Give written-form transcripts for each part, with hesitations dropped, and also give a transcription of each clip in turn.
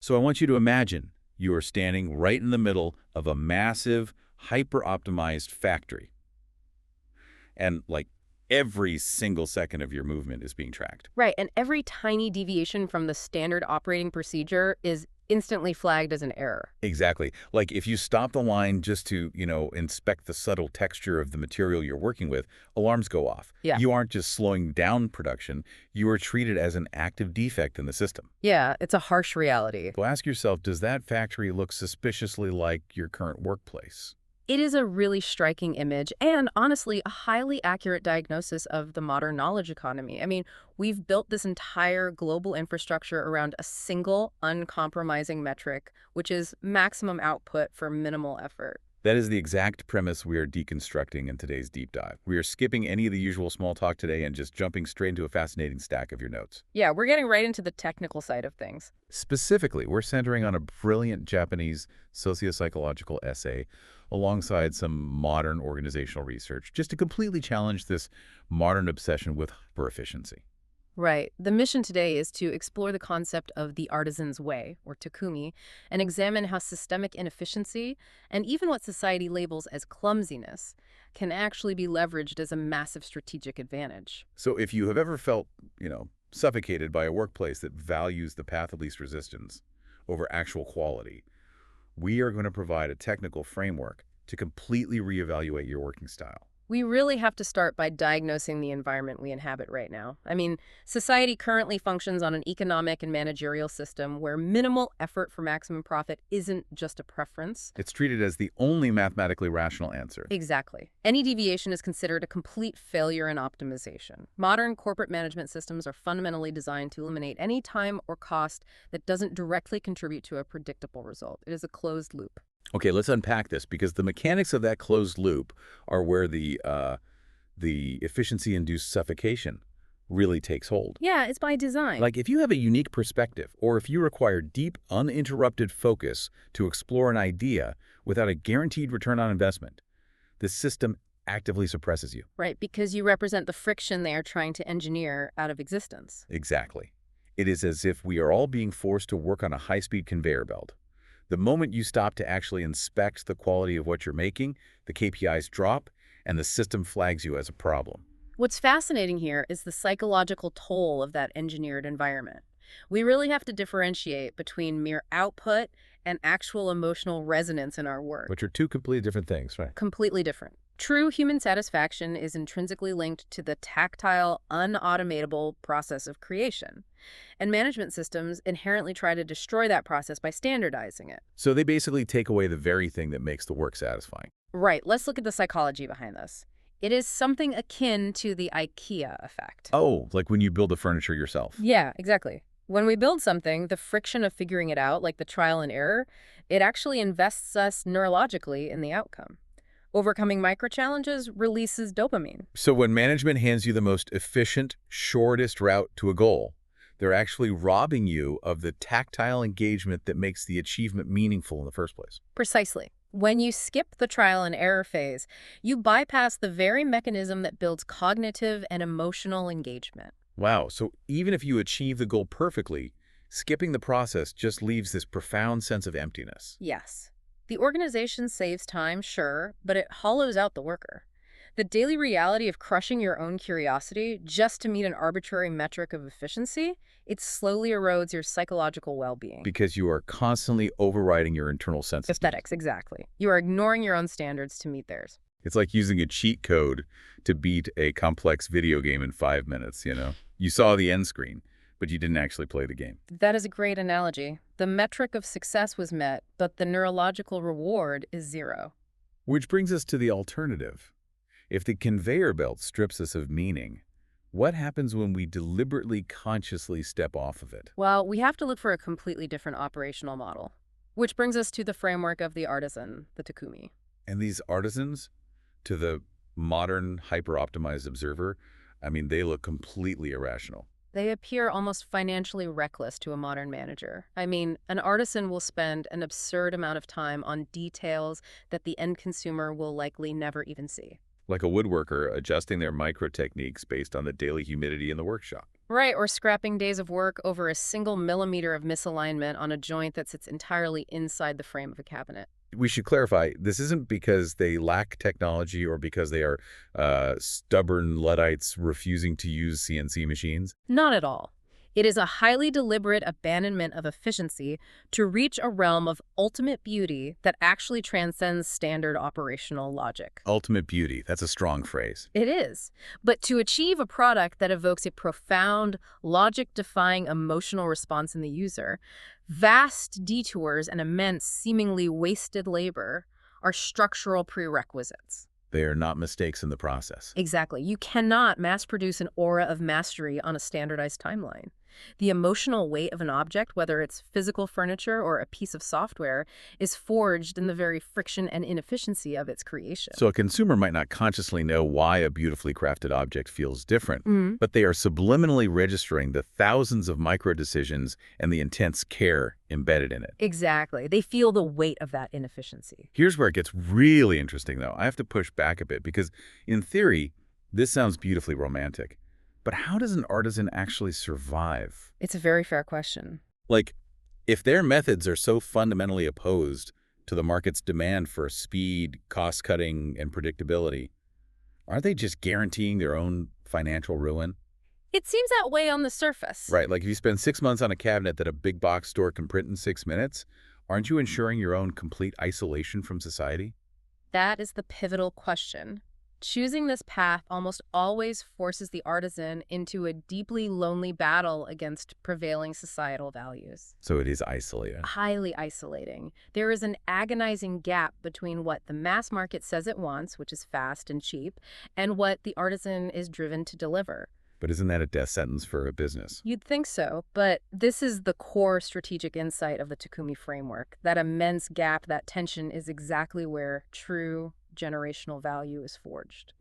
So I want you to imagine you are standing right in the middle of a massive, hyper-optimized factory. And like every single second of your movement is being tracked. Right, and every tiny deviation from the standard operating procedure is instantly flagged as an error. Exactly. Like if you stop the line just to, inspect the subtle texture of the material you're working with, alarms go off. Yeah. You aren't just slowing down production, you are treated as an active defect in the system. Yeah, it's a harsh reality. So ask yourself, does that factory look suspiciously like your current workplace? It is a really striking image and, honestly, a highly accurate diagnosis of the modern knowledge economy. I mean, we've built this entire global infrastructure around a single, uncompromising metric, which is maximum output for minimal effort. That is the exact premise we are deconstructing in today's deep dive. We are skipping any of the usual small talk today and just jumping straight into a fascinating stack of your notes. Yeah, we're getting right into the technical side of things. Specifically, we're centering on a brilliant Japanese socio-psychological essay alongside some modern organizational research, just to completely challenge this modern obsession with hyper-efficiency. Right. The mission today is to explore the concept of the artisan's way, or takumi, and examine how systemic inefficiency, and even what society labels as clumsiness, can actually be leveraged as a massive strategic advantage. So if you have ever felt, suffocated by a workplace that values the path of least resistance over actual quality, we are going to provide a technical framework to completely reevaluate your working style. We really have to start by diagnosing the environment we inhabit right now. I mean, society currently functions on an economic and managerial system where minimal effort for maximum profit isn't just a preference. It's treated as the only mathematically rational answer. Exactly. Any deviation is considered a complete failure in optimization. Modern corporate management systems are fundamentally designed to eliminate any time or cost that doesn't directly contribute to a predictable result. It is a closed loop. Okay, let's unpack this because the mechanics of that closed loop are where the efficiency-induced suffocation really takes hold. Yeah, it's by design. Like if you have a unique perspective or if you require deep, uninterrupted focus to explore an idea without a guaranteed return on investment, the system actively suppresses you. Right, because you represent the friction they are trying to engineer out of existence. Exactly. It is as if we are all being forced to work on a high-speed conveyor belt. The moment you stop to actually inspect the quality of what you're making, the KPIs drop, and the system flags you as a problem. What's fascinating here is the psychological toll of that engineered environment. We really have to differentiate between mere output and actual emotional resonance in our work. Which are two completely different things, right? Completely different. True human satisfaction is intrinsically linked to the tactile, unautomatable process of creation. And management systems inherently try to destroy that process by standardizing it. So they basically take away the very thing that makes the work satisfying. Right, let's look at the psychology behind this. It is something akin to the IKEA effect. Oh, like when you build the furniture yourself. Yeah, exactly. When we build something, the friction of figuring it out, like the trial and error, it actually invests us neurologically in the outcome. Overcoming micro-challenges releases dopamine. So when management hands you the most efficient, shortest route to a goal, they're actually robbing you of the tactile engagement that makes the achievement meaningful in the first place. Precisely. When you skip the trial and error phase, you bypass the very mechanism that builds cognitive and emotional engagement. Wow, so even if you achieve the goal perfectly, skipping the process just leaves this profound sense of emptiness. Yes. The organization saves time, sure, but it hollows out the worker. The daily reality of crushing your own curiosity just to meet an arbitrary metric of efficiency, it slowly erodes your psychological well-being. Because you are constantly overriding your internal sense of Aesthetics, exactly. You are ignoring your own standards to meet theirs. It's like using a cheat code to beat a complex video game in 5 minutes, You saw the end screen, but you didn't actually play the game. That is a great analogy. The metric of success was met, but the neurological reward is zero. Which brings us to the alternative. If the conveyor belt strips us of meaning, what happens when we deliberately, consciously step off of it? Well, we have to look for a completely different operational model, which brings us to the framework of the artisan, the takumi. And these artisans, to the modern, hyper-optimized observer, they look completely irrational. They appear almost financially reckless to a modern manager. An artisan will spend an absurd amount of time on details that the end consumer will likely never even see. Like a woodworker adjusting their micro techniques based on the daily humidity in the workshop. Right, or scrapping days of work over a single millimeter of misalignment on a joint that sits entirely inside the frame of a cabinet. We should clarify, this isn't because they lack technology or because they are stubborn Luddites refusing to use CNC machines. Not at all. It is a highly deliberate abandonment of efficiency to reach a realm of ultimate beauty that actually transcends standard operational logic. Ultimate beauty, that's a strong phrase. It is. But to achieve a product that evokes a profound, logic-defying emotional response in the user, vast detours and immense, seemingly wasted labor are structural prerequisites. They are not mistakes in the process. Exactly. You cannot mass produce an aura of mastery on a standardized timeline. The emotional weight of an object, whether it's physical furniture or a piece of software, is forged in the very friction and inefficiency of its creation. So a consumer might not consciously know why a beautifully crafted object feels different, Mhm. but they are subliminally registering the thousands of micro-decisions and the intense care embedded in it. Exactly. They feel the weight of that inefficiency. Here's where it gets really interesting, though. I have to push back a bit because, in theory, this sounds beautifully romantic. But how does an artisan actually survive? It's a very fair question. Like, if their methods are so fundamentally opposed to the market's demand for speed, cost-cutting, and predictability, aren't they just guaranteeing their own financial ruin? It seems that way on the surface. Right, like if you spend 6 months on a cabinet that a big box store can print in 6 minutes, aren't you ensuring your own complete isolation from society? That is the pivotal question. Choosing this path almost always forces the artisan into a deeply lonely battle against prevailing societal values. So it is isolated. Highly isolating. There is an agonizing gap between what the mass market says it wants, which is fast and cheap, and what the artisan is driven to deliver. But isn't that a death sentence for a business? You'd think so, but this is the core strategic insight of the Takumi framework. That immense gap, that tension, is exactly where true generational value is forged.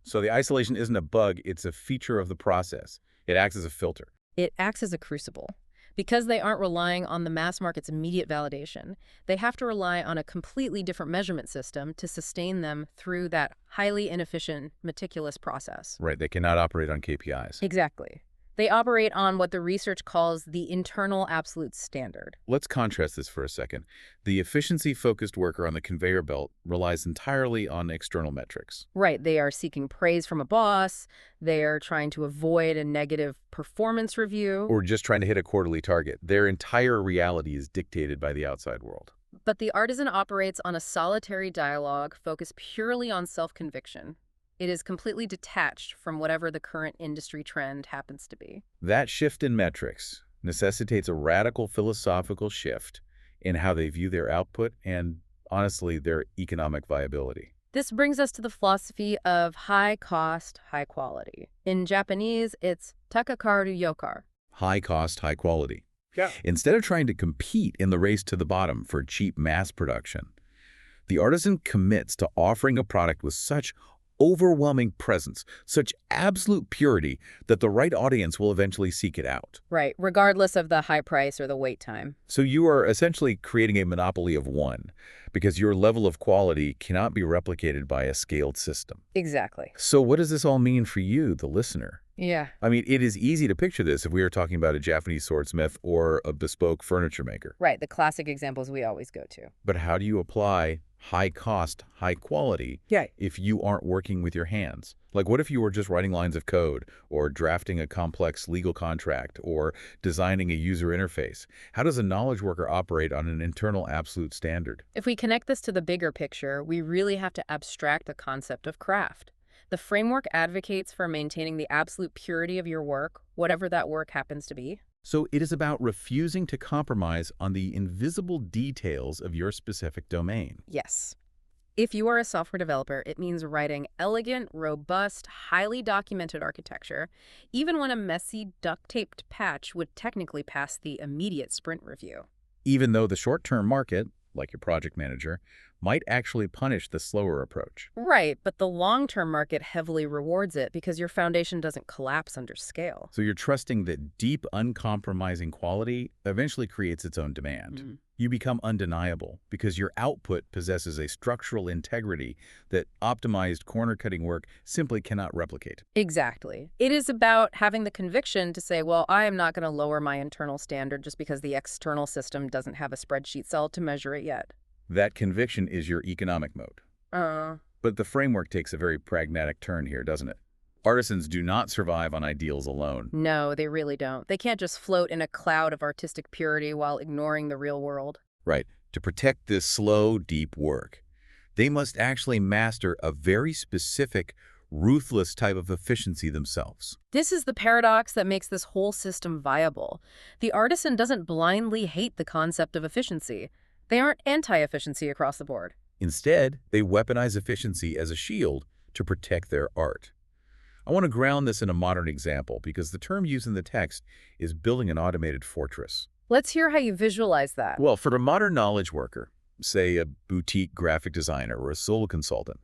So the isolation isn't a bug, it's a feature of the process. It acts as a filter. It acts as a crucible. Because they aren't relying on the mass market's immediate validation, they have to rely on a completely different measurement system to sustain them through that highly inefficient, meticulous process. Right, they cannot operate on KPIs. Exactly. They operate on what the research calls the internal absolute standard. Let's contrast this for a second. The efficiency-focused worker on the conveyor belt relies entirely on external metrics. Right, they are seeking praise from a boss, they are trying to avoid a negative performance review. Or just trying to hit a quarterly target. Their entire reality is dictated by the outside world. But the artisan operates on a solitary dialogue focused purely on self-conviction. It is completely detached from whatever the current industry trend happens to be. That shift in metrics necessitates a radical philosophical shift in how they view their output and, honestly, their economic viability. This brings us to the philosophy of high cost, high quality. In Japanese, it's takakaru yokar. High cost, high quality. Yeah. Instead of trying to compete in the race to the bottom for cheap mass production, the artisan commits to offering a product with such overwhelming presence, such absolute purity that the right audience will eventually seek it out. Right, regardless of the high price or the wait time. So you are essentially creating a monopoly of one, because your level of quality cannot be replicated by a scaled system. Exactly. So what does this all mean for you, the listener? Yeah. I mean, it is easy to picture this if we were talking about a Japanese swordsmith or a bespoke furniture maker. Right, the classic examples we always go to. But how do you apply high cost, high quality if you aren't working with your hands? Like, what if you were just writing lines of code or drafting a complex legal contract or designing a user interface? How does a knowledge worker operate on an internal absolute standard? If we connect this to the bigger picture, we really have to abstract the concept of craft. The framework advocates for maintaining the absolute purity of your work, whatever that work happens to be. So it is about refusing to compromise on the invisible details of your specific domain. Yes. If you are a software developer, it means writing elegant, robust, highly documented architecture, even when a messy, duct-taped patch would technically pass the immediate sprint review. Even though the short-term market, like your project manager, might actually punish the slower approach. Right, but the long-term market heavily rewards it because your foundation doesn't collapse under scale. So you're trusting that deep, uncompromising quality eventually creates its own demand. Mm. You become undeniable because your output possesses a structural integrity that optimized corner-cutting work simply cannot replicate. Exactly. It is about having the conviction to say, well, I am not going to lower my internal standard just because the external system doesn't have a spreadsheet cell to measure it yet. That conviction is your economic mode. Uh, But the framework takes a very pragmatic turn here, doesn't it? Artisans do not survive on ideals alone. no, they really don't. They can't just float in a cloud of artistic purity while ignoring the real world. Right. To protect this slow, deep work, they must actually master a very specific, ruthless type of efficiency themselves. This is the paradox that makes this whole system viable. The artisan doesn't blindly hate the concept of efficiency. They aren't anti-efficiency across the board. Instead, they weaponize efficiency as a shield to protect their art. I want to ground this in a modern example because the term used in the text is building an automated fortress. Let's hear how you visualize that. Well, for a modern knowledge worker, say a boutique graphic designer or a solo consultant,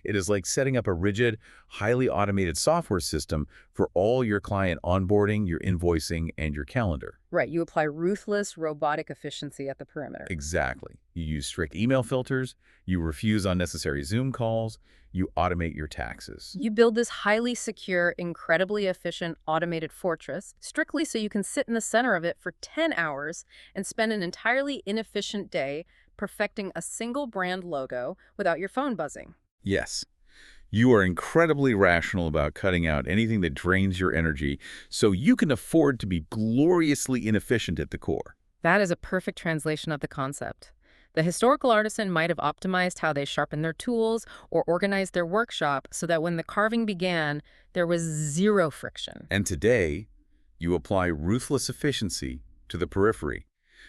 it is like setting up a rigid, highly automated software system for all your client onboarding, your invoicing, and your calendar. Right, you apply ruthless, robotic efficiency at the perimeter. Exactly. You use strict email filters, you refuse unnecessary Zoom calls, you automate your taxes. You build this highly secure, incredibly efficient automated fortress, strictly so you can sit in the center of it for 10 hours and spend an entirely inefficient day perfecting a single brand logo without your phone buzzing. Yes. You are incredibly rational about cutting out anything that drains your energy so you can afford to be gloriously inefficient at the core. That is a perfect translation of the concept. The historical artisan might have optimized how they sharpened their tools or organized their workshop so that when the carving began, there was zero friction. And today, you apply ruthless efficiency to the periphery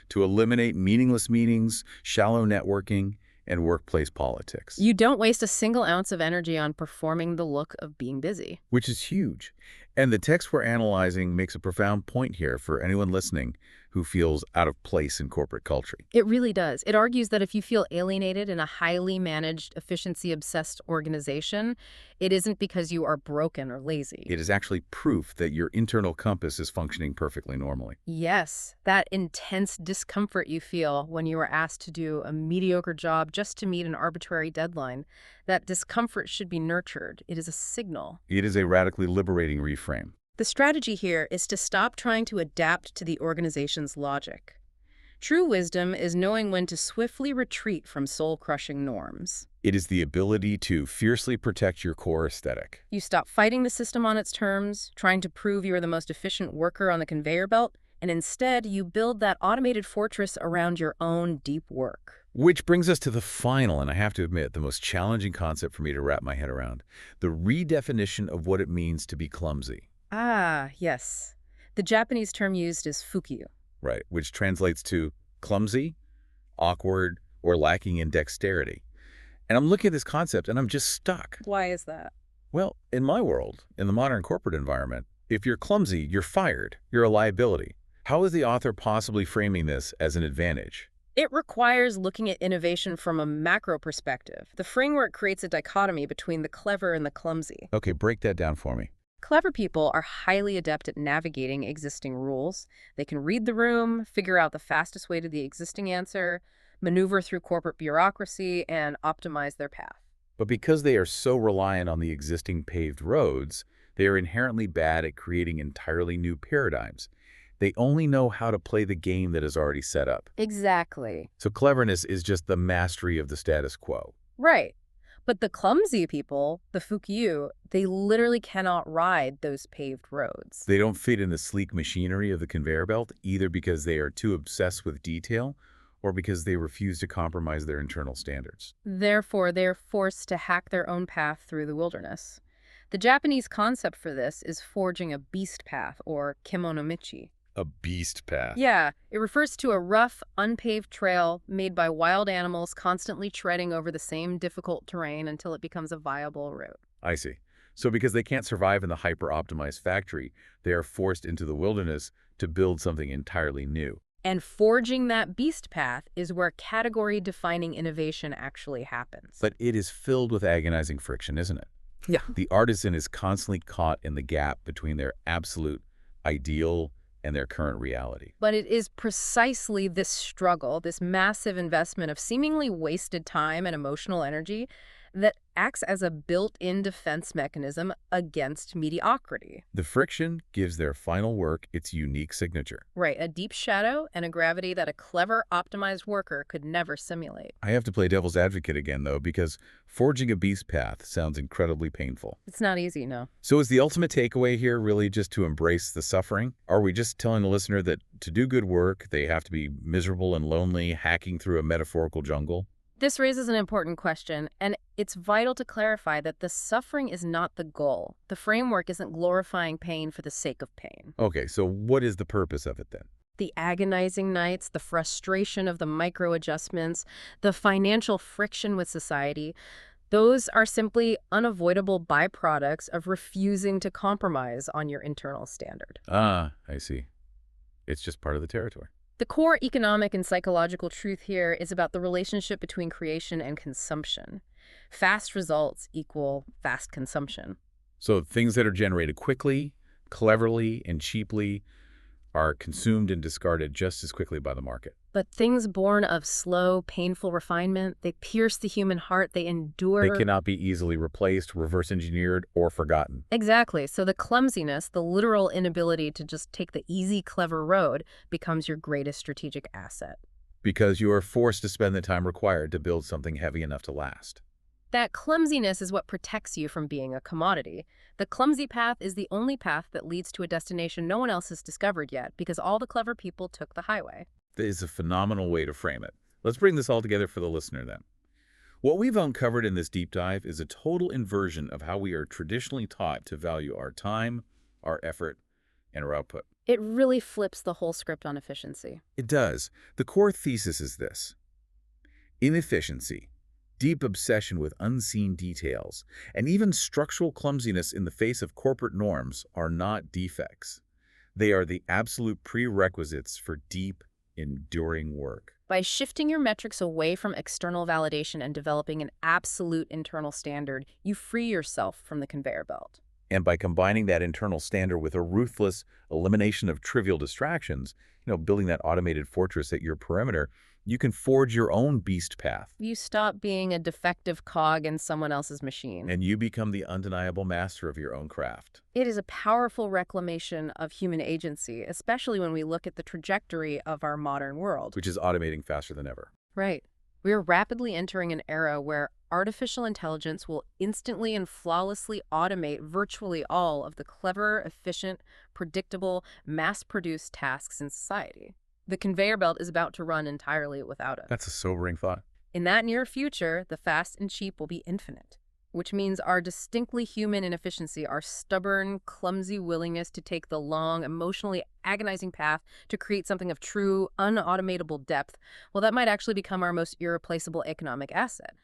to eliminate meaningless meetings, shallow networking, and workplace politics. You don't waste a single ounce of energy on performing the look of being busy. Which is huge. And the text we're analyzing makes a profound point here for anyone listening who feels out of place in corporate culture. It really does. It argues that if you feel alienated in a highly managed, efficiency-obsessed organization, it isn't because you are broken or lazy. It is actually proof that your internal compass is functioning perfectly normally. Yes, that intense discomfort you feel when you are asked to do a mediocre job just to meet an arbitrary deadline, that discomfort should be nurtured. It is a signal. It is a radically liberating reframe. The strategy here is to stop trying to adapt to the organization's logic. True wisdom is knowing when to swiftly retreat from soul-crushing norms. It is the ability to fiercely protect your core aesthetic. You stop fighting the system on its terms, trying to prove you are the most efficient worker on the conveyor belt, and instead you build that automated fortress around your own deep work. Which brings us to the final, and I have to admit, the most challenging concept for me to wrap my head around, the redefinition of what it means to be clumsy. Ah, yes. The Japanese term used is fukyu. Right, which translates to clumsy, awkward, or lacking in dexterity. And I'm looking at this concept and I'm just stuck. Why is that? Well, in my world, in the modern corporate environment, if you're clumsy, you're fired. You're a liability. How is the author possibly framing this as an advantage? It requires looking at innovation from a macro perspective. The framework creates a dichotomy between the clever and the clumsy. Okay, break that down for me. Clever people are highly adept at navigating existing rules. They can read the room, figure out the fastest way to the existing answer, maneuver through corporate bureaucracy, and optimize their path. But because they are so reliant on the existing paved roads, they are inherently bad at creating entirely new paradigms. They only know how to play the game that is already set up. Exactly. So cleverness is just the mastery of the status quo. Right. But the clumsy people, the fukyu, they literally cannot ride those paved roads. They don't fit in the sleek machinery of the conveyor belt, either because they are too obsessed with detail or because they refuse to compromise their internal standards. Therefore, they are forced to hack their own path through the wilderness. The Japanese concept for this is forging a beast path, or kemonomichi. A beast path. Yeah, it refers to a rough, unpaved trail made by wild animals constantly treading over the same difficult terrain until it becomes a viable route. I see. So because they can't survive in the hyper-optimized factory, they are forced into the wilderness to build something entirely new. And forging that beast path is where category-defining innovation actually happens. But it is filled with agonizing friction, isn't it? Yeah. The artisan is constantly caught in the gap between their absolute ideal and their current reality. But it is precisely this struggle, this massive investment of seemingly wasted time and emotional energy, that acts as a built-in defense mechanism against mediocrity. The friction gives their final work its unique signature. Right, a deep shadow and a gravity that a clever, optimized worker could never simulate. I have to play devil's advocate again, though, because forging a beast path sounds incredibly painful. It's not easy, no. So is the ultimate takeaway here really just to embrace the suffering? Are we just telling the listener that to do good work, they have to be miserable and lonely, hacking through a metaphorical jungle? This raises an important question, and it's vital to clarify that the suffering is not the goal. The framework isn't glorifying pain for the sake of pain. Okay, so what is the purpose of it then? The agonizing nights, the frustration of the micro-adjustments, the financial friction with society, those are simply unavoidable byproducts of refusing to compromise on your internal standard. Ah, I see. It's just part of the territory. The core economic and psychological truth here is about the relationship between creation and consumption. Fast results equal fast consumption. So things that are generated quickly, cleverly, and cheaply are consumed and discarded just as quickly by the market. But things born of slow, painful refinement, they pierce the human heart, they endure. They cannot be easily replaced, reverse engineered, or forgotten. Exactly. So the clumsiness, the literal inability to just take the easy, clever road, becomes your greatest strategic asset. Because you are forced to spend the time required to build something heavy enough to last. That clumsiness is what protects you from being a commodity. The clumsy path is the only path that leads to a destination no one else has discovered yet, because all the clever people took the highway. That is a phenomenal way to frame it. Let's bring this all together for the listener then. What we've uncovered in this deep dive is a total inversion of how we are traditionally taught to value our time, our effort, and our output. It really flips the whole script on efficiency. It does. The core thesis is this: inefficiency, deep obsession with unseen details, and even structural clumsiness in the face of corporate norms are not defects. They are the absolute prerequisites for deep, enduring work. By shifting your metrics away from external validation and developing an absolute internal standard, you free yourself from the conveyor belt. And by combining that internal standard with a ruthless elimination of trivial distractions, building that automated fortress at your perimeter, you can forge your own beast path. You stop being a defective cog in someone else's machine. And you become the undeniable master of your own craft. It is a powerful reclamation of human agency, especially when we look at the trajectory of our modern world. Which is automating faster than ever. Right. We are rapidly entering an era where artificial intelligence will instantly and flawlessly automate virtually all of the clever, efficient, predictable, mass-produced tasks in society. The conveyor belt is about to run entirely without it. That's a sobering thought. In that near future, the fast and cheap will be infinite, which means our distinctly human inefficiency, our stubborn, clumsy willingness to take the long, emotionally agonizing path to create something of true, unautomatable depth, well, that might actually become our most irreplaceable economic asset.